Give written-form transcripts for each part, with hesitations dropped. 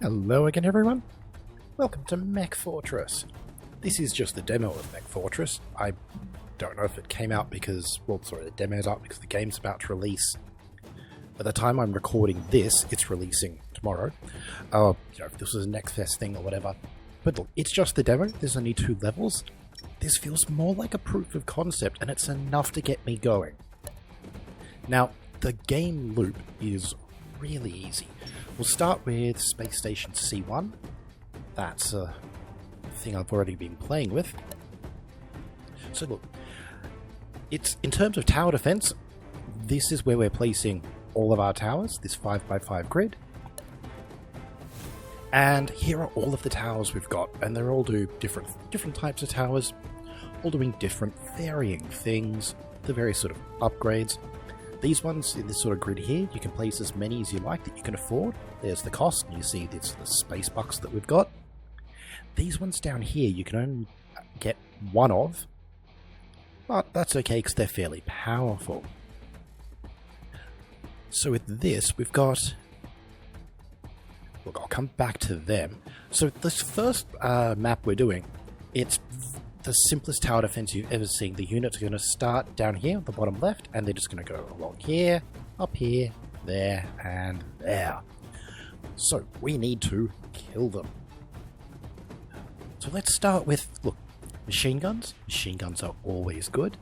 Hello again everyone, welcome to Mech Fortress. This is just the demo of Mech Fortress. I don't know if it came out because, the demo's out because the game's about to release. By the time I'm recording this, it's releasing tomorrow. If this was a Next Fest thing or whatever. But look, it's just the demo, there's only 2 levels. This feels more like a proof of concept and it's enough to get me going. Now, the game loop is really easy. We'll start with Space Station C1. That's a thing I've already been playing with. So look, it's in terms of tower defense, this is where we're placing all of our towers, this 5x5 grid. And here are all of the towers we've got, and they all do different types of towers, all doing different varying things, the various sort of upgrades. These ones in this sort of grid here, you can place as many as you like that you can afford. There's the cost, and you see it's the space bucks that we've got. These ones down here, you can only get one of, but that's okay because they're fairly powerful. So with this, we've got... Look, I'll come back to them. So this first map we're doing, it's the simplest tower defense you've ever seen. The units are going to start down here at the bottom left, and they're just going to go along here, up here, there, and there. So we need to kill them. So let's start with, look, machine guns. Machine guns are always good.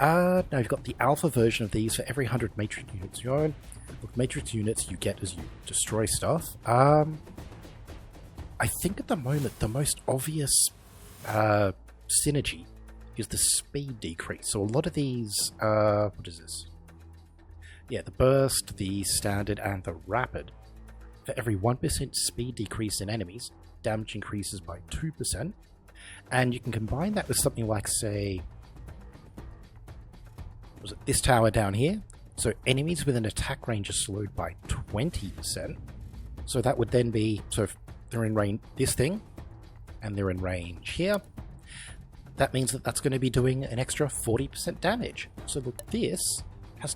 Now you've got the alpha version of these for every 100 matrix units you own. Look, matrix units you get as you destroy stuff. I think at the moment the most obvious synergy is the speed decrease. So a lot of these, what is this? Yeah, the burst, the standard, and the rapid. For every 1% speed decrease in enemies, damage increases by 2%. And you can combine that with something like, say, was it this tower down here? So enemies with an attack range are slowed by 20%. So that would then be, so if they're in range this thing, and they're in range here, that means that that's going to be doing an extra 40% damage. So look, this has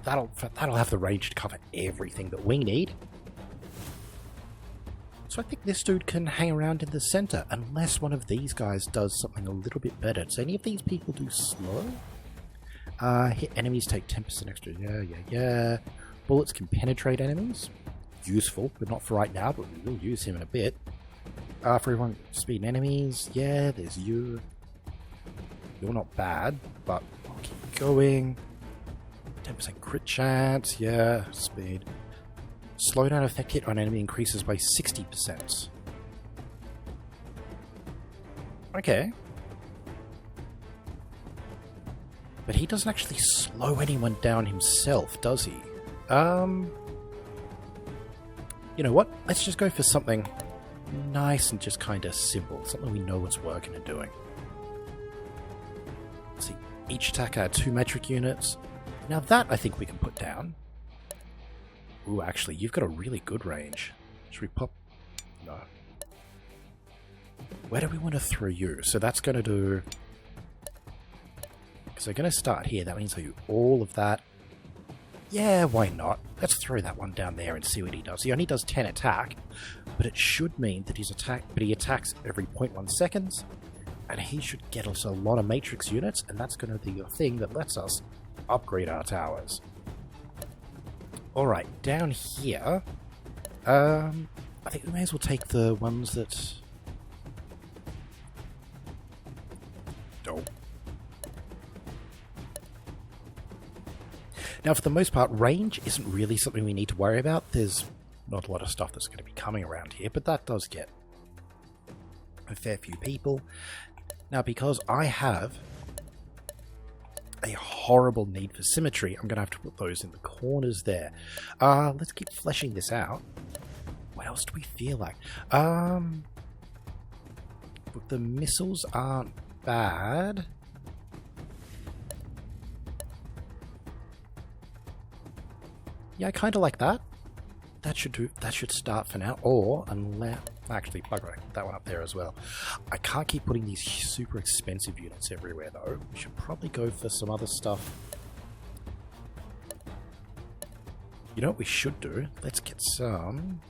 that'll have the range to cover everything that we need. So I think this dude can hang around in the center unless one of these guys does something a little bit better. Does any of these people do slow? Hit enemies take 10% extra. Yeah. Bullets can penetrate enemies. Useful, but not for right now, but we will use him in a bit. For everyone speed enemies, yeah, there's you. You're not bad, but I'll keep going. 10% crit chance, yeah, speed. Slowdown effect hit on enemy increases by 60%. Okay. But he doesn't actually slow anyone down himself, does he? You know what? Let's just go for something nice and just kind of simple. Something we know what's working and doing. Let's see. Each attack adds 2 metric units. Now that I think we can put down. Ooh, actually, you've got a really good range. Should we pop? No. Where do we want to throw you? So that's going to do... Because they're going to start here. That means I do all of that. Yeah, why not? Let's throw that one down there and see what he does. He only does 10 attack, but it should mean that he attacks every 0.1 seconds, and he should get us a lot of matrix units, and that's going to be the thing that lets us upgrade our towers. Alright, down here, I think we may as well take the ones that... Don't. Now, for the most part, range isn't really something we need to worry about. There's not a lot of stuff that's going to be coming around here, but that does get a fair few people. Now, because I have a horrible need for symmetry, I'm going to have to put those in the corners there. Let's keep fleshing this out. What else do we feel like? But the missiles aren't bad. Yeah, I kind of like that. That should do. That should start for now. Or unless, actually, bugger it, that one up there as well. I can't keep putting these super expensive units everywhere though. We should probably go for some other stuff. You know what we should do? Let's get some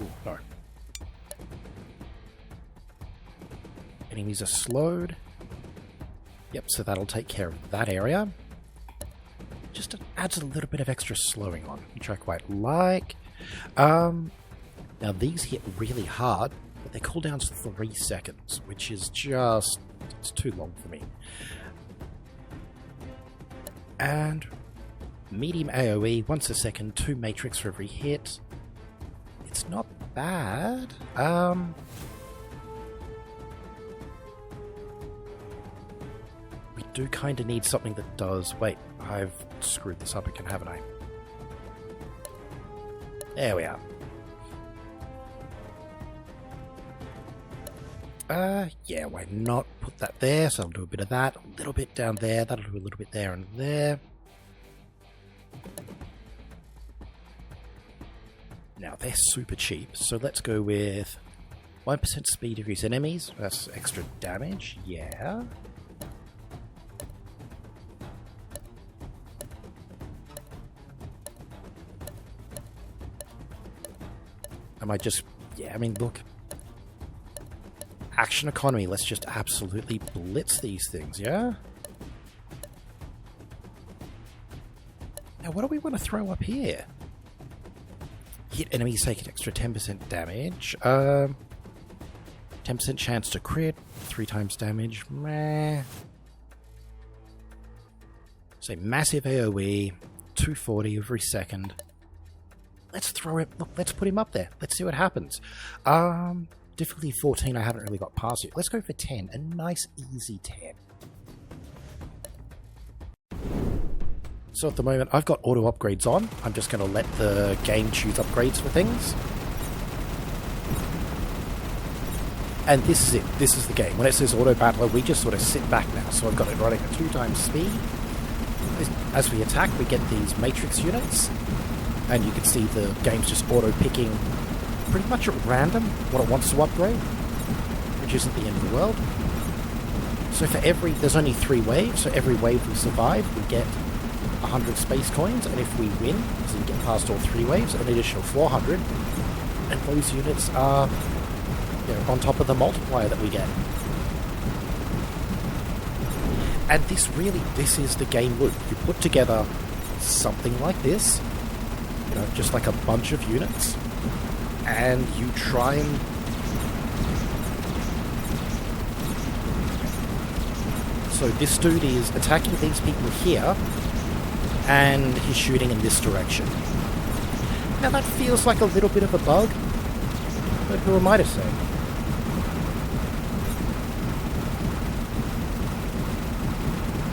Ooh, no. Enemies are slowed. Yep, so that'll take care of that area. Just adds a little bit of extra slowing on, which I quite like. Now these hit really hard, but their cooldown's 3 seconds, which is just... it's too long for me. And medium AoE, once a second, 2 matrix for every hit. It's not bad. We do kind of need something that does... wait, I've screwed this up again, haven't I? There we are. Yeah, why not put that there? So I'll do a bit of that, a little bit down there, that'll do a little bit there and there. Now, they're super cheap, so let's go with 1% speed increase enemies. That's extra damage, yeah. I might just... yeah, I mean, look. Action economy, let's just absolutely blitz these things, yeah? Now, what do we want to throw up here? Hit enemies take an extra 10% damage. 10% chance to crit, 3 times damage. Meh. Say massive AoE, 240 every second. Let's throw it. Look, let's put him up there. Let's see what happens. Difficulty 14, I haven't really got past it. Let's go for 10. A nice, easy 10. So at the moment, I've got auto upgrades on. I'm just going to let the game choose upgrades for things. And this is it. This is the game. When it says auto battler, we just sort of sit back now. So I've got it running at 2 times speed. As we attack, we get these matrix units. And you can see the game's just auto-picking pretty much at random what it wants to upgrade, which isn't the end of the world. So for every... there's only 3 waves, so every wave we survive, we get 100 space coins, and if we win, so we get past all 3 waves, an additional 400, and those units are, you know, on top of the multiplier that we get. And this is the game loop. You put together something like this, you know, just like a bunch of units, and you try and... so this dude is attacking these people here, and he's shooting in this direction. Now that feels like a little bit of a bug, but who am I to say?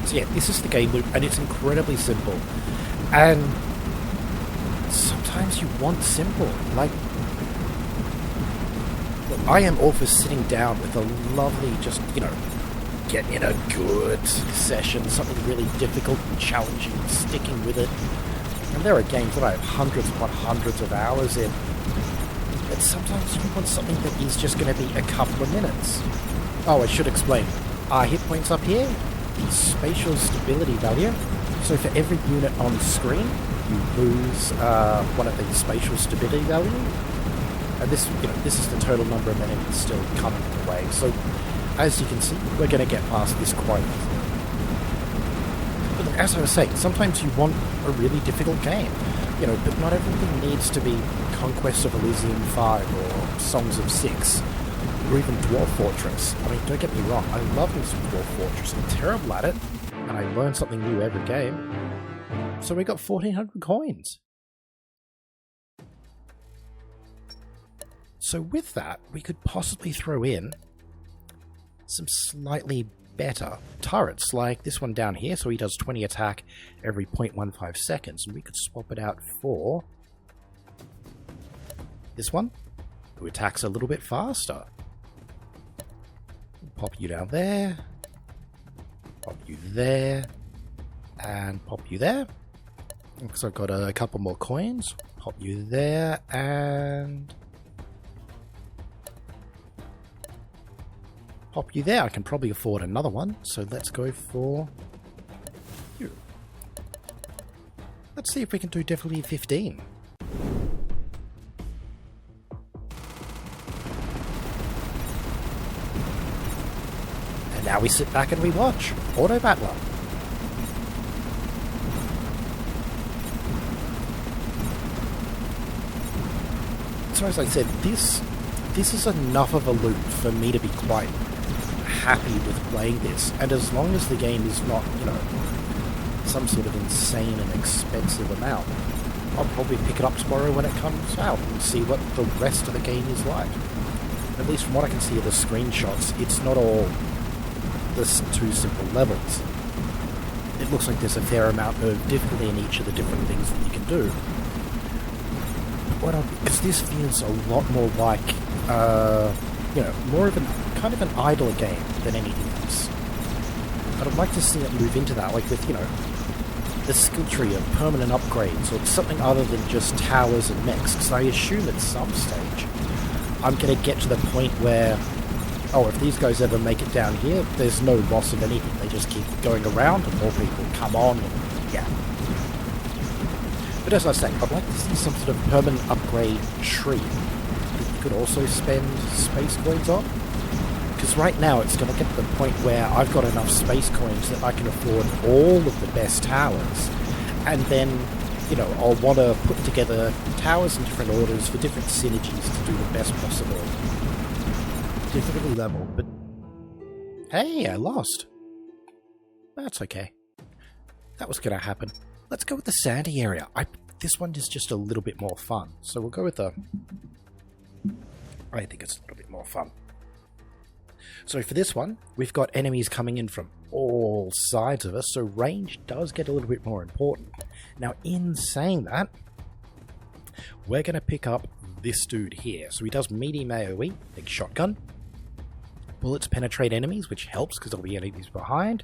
So yeah, this is the game loop, and it's incredibly simple. And sometimes you want simple, like... look, I am all for sitting down with a lovely, just, you know, getting in a good session, something really difficult and challenging, and sticking with it. And there are games that I have hundreds upon hundreds of hours in. But sometimes you want something that is just going to be a couple of minutes. Oh, I should explain. Hit points up here, the spatial stability value. So for every unit on screen, you lose one of the spatial stability value. And this, you know, this is the total number of enemies still coming the way. So, as you can see, we're going to get past this quite easily. But as I was saying, sometimes you want a really difficult game, you know, but not everything needs to be Conquest of Elysium 5 or Songs of 6, or even Dwarf Fortress. I mean, don't get me wrong, I love me some Dwarf Fortress. I'm terrible at it, and I learn something new every game. So we got 1,400 coins. So with that, we could possibly throw in some slightly better turrets, like this one down here, so he does 20 attack every 0.15 seconds, and we could swap it out for this one, who attacks a little bit faster. Pop you down there, pop you there, and pop you there. Because I've got a couple more coins, pop you there, and pop you there. I can probably afford another one, so let's go for you. Let's see if we can do difficulty 15. Now we sit back and we watch. Auto battler. So as I said, this is enough of a loop for me to be quite happy with playing this. And as long as the game is not, some sort of insane and expensive amount, I'll probably pick it up tomorrow when it comes out and see what the rest of the game is like. At least from what I can see of the screenshots, it's not all this 2 simple levels. It looks like there's a fair amount of difficulty in each of the different things that you can do. Because this feels a lot more like, more of kind of an idler game than anything else. But I'd like to see it move into that, like with, the skill tree of permanent upgrades, or something other than just towers and mechs, because I assume at some stage I'm going to get to the point where, if these guys ever make it down here, there's no loss of anything. They just keep going around and more people come on, and yeah. But as I was saying, I'd like to see some sort of permanent upgrade tree that you could also spend space coins on. Because right now it's going to get to the point where I've got enough space coins that I can afford all of the best towers. And then, I'll want to put together towers in different orders for different synergies to do the best possible difficulty level. But hey, I lost. That's okay. That was going to happen. Let's go with the sandy area. This one is just a little bit more fun. So we'll go with I think it's a little bit more fun. So for this one, we've got enemies coming in from all sides of us, so range does get a little bit more important. Now, in saying that, we're going to pick up this dude here. So he does medium AoE, big shotgun. Bullets penetrate enemies, which helps because there'll be enemies behind.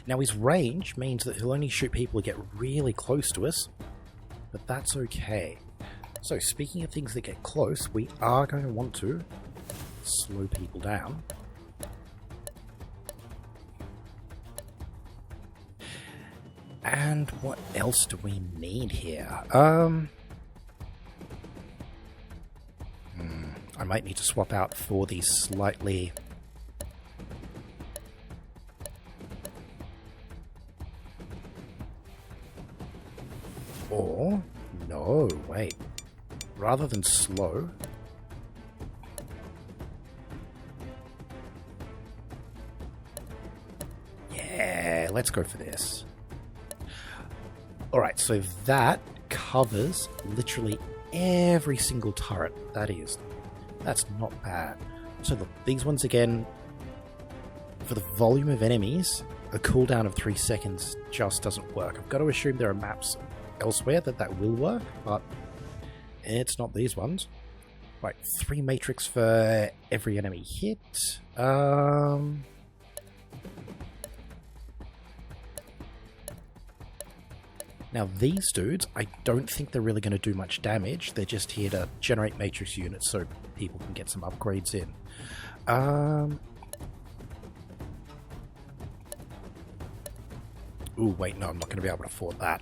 Now his range means that he'll only shoot people who get really close to us, but that's okay. So speaking of things that get close, we are going to want to slow people down. And what else do we need here? I might need to swap out for these slightly... Or... No, wait. Rather than slow... Yeah, let's go for this. Alright, so that covers literally every single turret. That's not bad. So look, these ones again, for the volume of enemies, a cooldown of 3 seconds just doesn't work. I've got to assume there are maps elsewhere that will work, but it's not these ones. Right, 3 matrix for every enemy hit. Now these dudes, I don't think they're really going to do much damage. They're just here to generate matrix units so people can get some upgrades in. Ooh, wait, no, I'm not going to be able to afford that.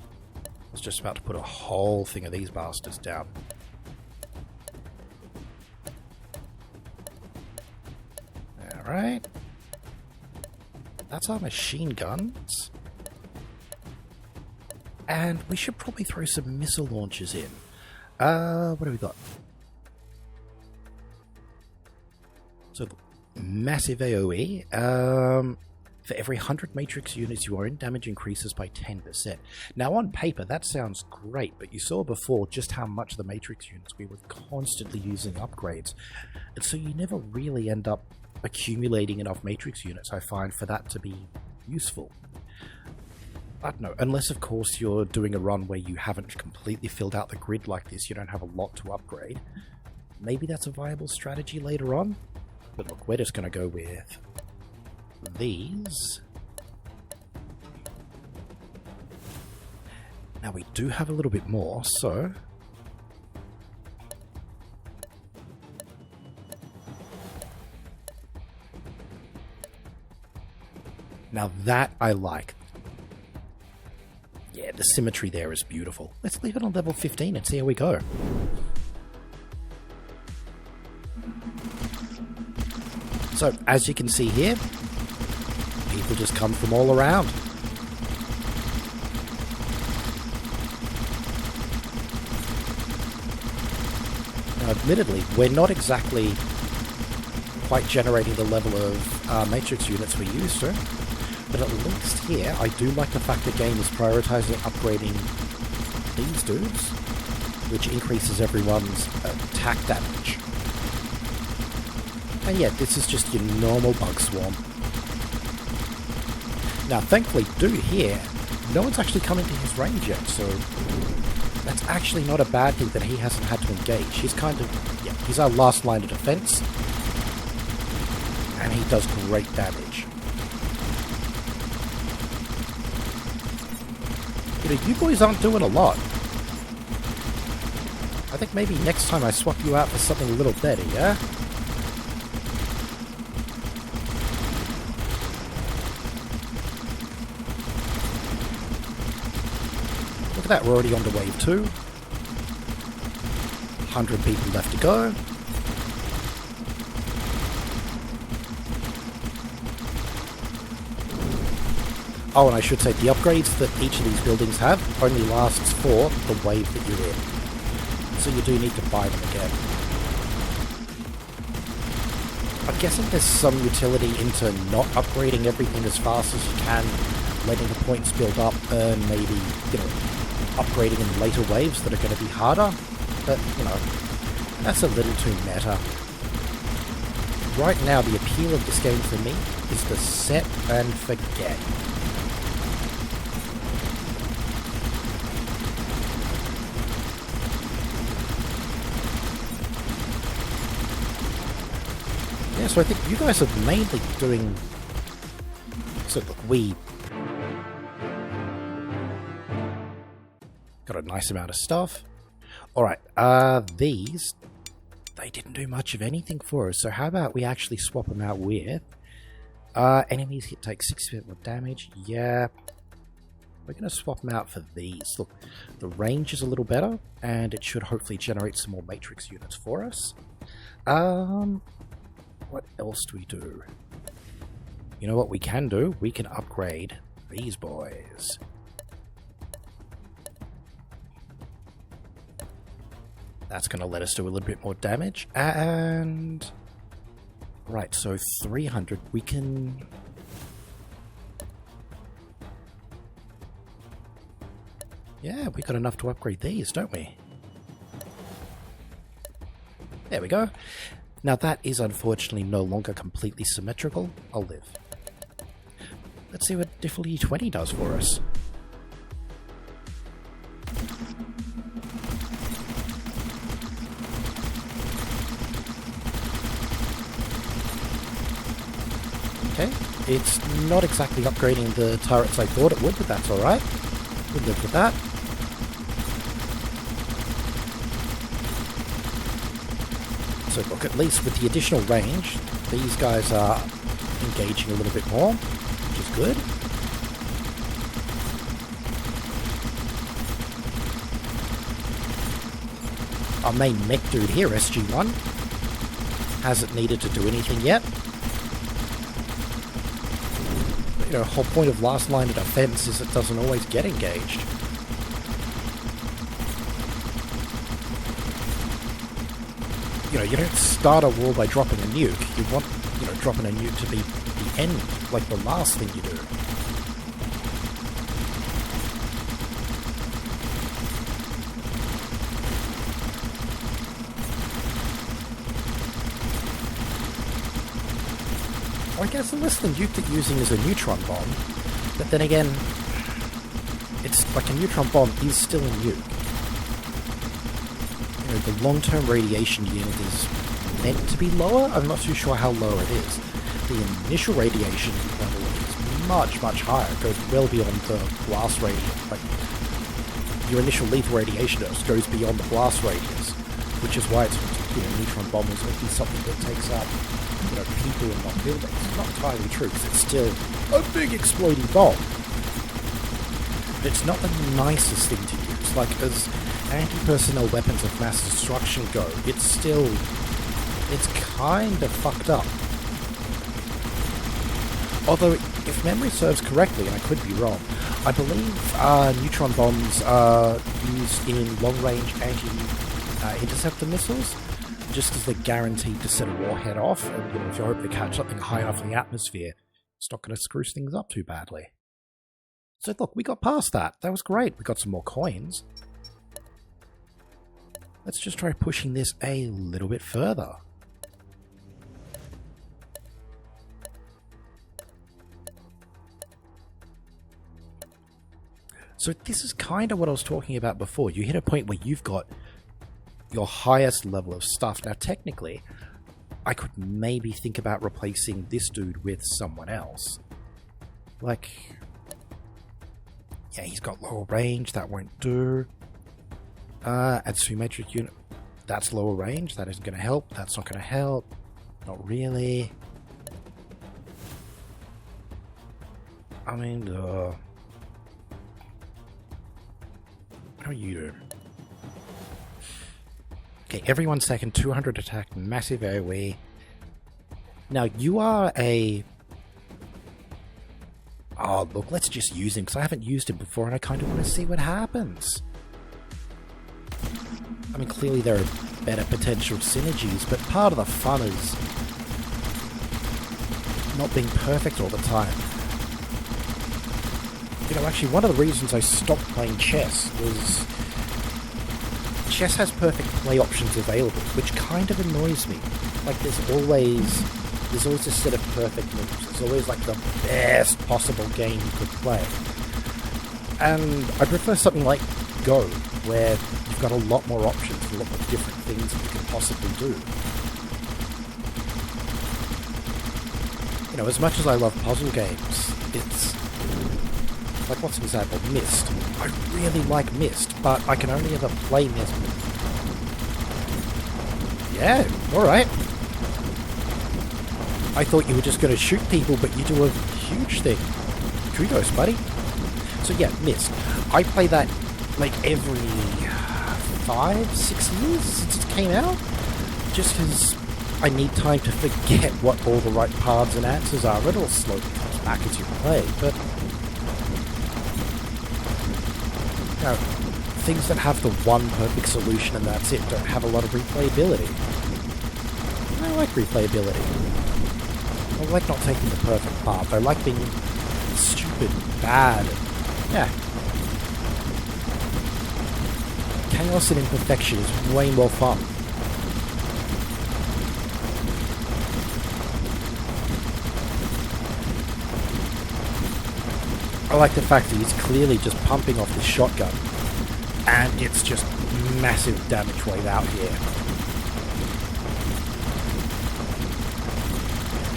I was just about to put a whole thing of these bastards down. Alright. That's our machine guns. And we should probably throw some missile launchers in. What have we got? So, massive AoE. For every 100 matrix units you are in, damage increases by 10%. Now, on paper, that sounds great, but you saw before just how much the matrix units we were constantly using upgrades. And so you never really end up accumulating enough matrix units, I find, for that to be useful. I don't know, unless of course you're doing a run where you haven't completely filled out the grid like this, you don't have a lot to upgrade. Maybe that's a viable strategy later on. But look, we're just going to go with these. Now we do have a little bit more, so... Now that I like. Yeah, the symmetry there is beautiful. Let's leave it on level 15 and see how we go. So, as you can see here, people just come from all around. Now, admittedly, we're not exactly quite generating the level of matrix units we used to, but at least here, I do like the fact the game is prioritizing upgrading these dudes, which increases everyone's attack damage. And yeah, this is just your normal bug swarm. Now, thankfully, dude here, no one's actually coming to his range yet, so that's actually not a bad thing that he hasn't had to engage. He's kind of, yeah, he's our last line of defense, and he does great damage. You know, you boys aren't doing a lot. I think maybe next time I swap you out for something a little better, yeah? Look at that, we're already on to wave 2. 100 people left to go. Oh, and I should say, the upgrades that each of these buildings have only lasts for the wave that you're in. So you do need to buy them again. I'm guessing there's some utility into not upgrading everything as fast as you can, letting the points build up, and maybe, you know, upgrading in later waves that are going to be harder. But, you know, that's a little too meta. Right now, the appeal of this game for me is the set and forget. Yeah, so I think you guys are mainly doing... So look, we got a nice amount of stuff. Alright, these, they didn't do much of anything for us, so how about we actually swap them out with... enemies hit take 6% more damage, yeah. We're going to swap them out for these. Look, the range is a little better, and it should hopefully generate some more matrix units for us. What else do we do? You know what we can do? We can upgrade these boys. That's going to let us do a little bit more damage. And... right, so 300. We can... yeah, we got enough to upgrade these, don't we? There we go. Now that is unfortunately no longer completely symmetrical. I'll live. Let's see what Difficulty 20 does for us. Okay, it's not exactly upgrading the turrets I thought it would, but that's alright. We'll live with that. So look, at least with the additional range, these guys are engaging a little bit more, which is good. Our main mech dude here, SG-1, hasn't needed to do anything yet. But, you know, the whole point of last line of defense is it doesn't always get engaged. You know, you don't start a war by dropping a nuke. You want, you know, dropping a nuke to be the end, like the last thing you do. I guess unless the nuke that you're using is a neutron bomb, but then again, it's like a neutron bomb is still a nuke. You know, the long-term radiation unit is meant to be lower. I'm not too sure how low it is. The initial radiation level is much, much higher. It goes well beyond the blast radius. Like, your initial lethal radiation dose goes beyond the blast radius, which is why it's, you know, neutron bombers would be something that takes out, you know, people and not buildings. It's not entirely true, because it's still a big exploding bomb. But it's not the nicest thing to use. Like, as anti-personnel weapons of mass destruction go, it's kind of fucked up. Although, if memory serves correctly, and I could be wrong, I believe neutron bombs are used in long-range anti-interceptor missiles, just because they're guaranteed to set a warhead off, and if you hope to catch something high enough in the atmosphere, it's not going to screw things up too badly. So look, we got past that. That was great. We got some more coins. Let's just try pushing this a little bit further. So this is kind of what I was talking about before. You hit a point where you've got your highest level of stuff. Now, technically, I could maybe think about replacing this dude with someone else. Like, yeah, he's got lower range. That won't do. Add symmetric unit. That's lower range. That isn't going to help. That's not going to help. Not really. I mean, what are you doing? Okay, every 1 second, 200 attack, massive AoE. Now, you are a... Oh, look, let's just use him, because I haven't used him before, and I kind of want to see what happens. I mean, clearly there are better potential synergies, but part of the fun is not being perfect all the time. You know, actually, one of the reasons I stopped playing chess was chess has perfect play options available, which kind of annoys me. Like, there's always a set of perfect moves. There's always, like, the best possible game you could play. And I prefer something like Go, where you've got a lot more options, a lot more different things that you can possibly do. You know, as much as I love puzzle games, it's... like, what's an example? Myst. I really like Myst, but I can only ever play Myst. Yeah, alright. I thought you were just going to shoot people, but you do a huge thing. Kudos, buddy. So yeah, Myst. I play that like every 5-6 years since it came out, just because I need time to forget what all the right paths and answers are. It all slowly comes back as you play, but you know, things that have the one perfect solution and that's it don't have a lot of replayability. I like replayability. I like not taking the perfect path. I like being stupid, bad, and yeah. Chaos and imperfection is way more fun. I like the fact that he's clearly just pumping off this shotgun, and it's just massive damage wave out here.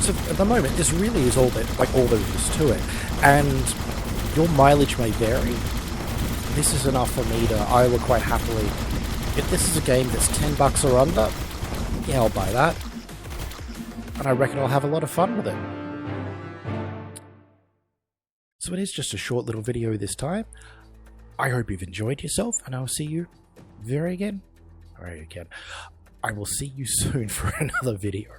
So at the moment, this really is all there is to it, and your mileage may vary. This is enough for me to, I will quite happily, if this is a game that's $10 or under, yeah, I'll buy that. And I reckon I'll have a lot of fun with it. So it is just a short little video this time. I hope you've enjoyed yourself, and I'll see you I will see you soon for another video.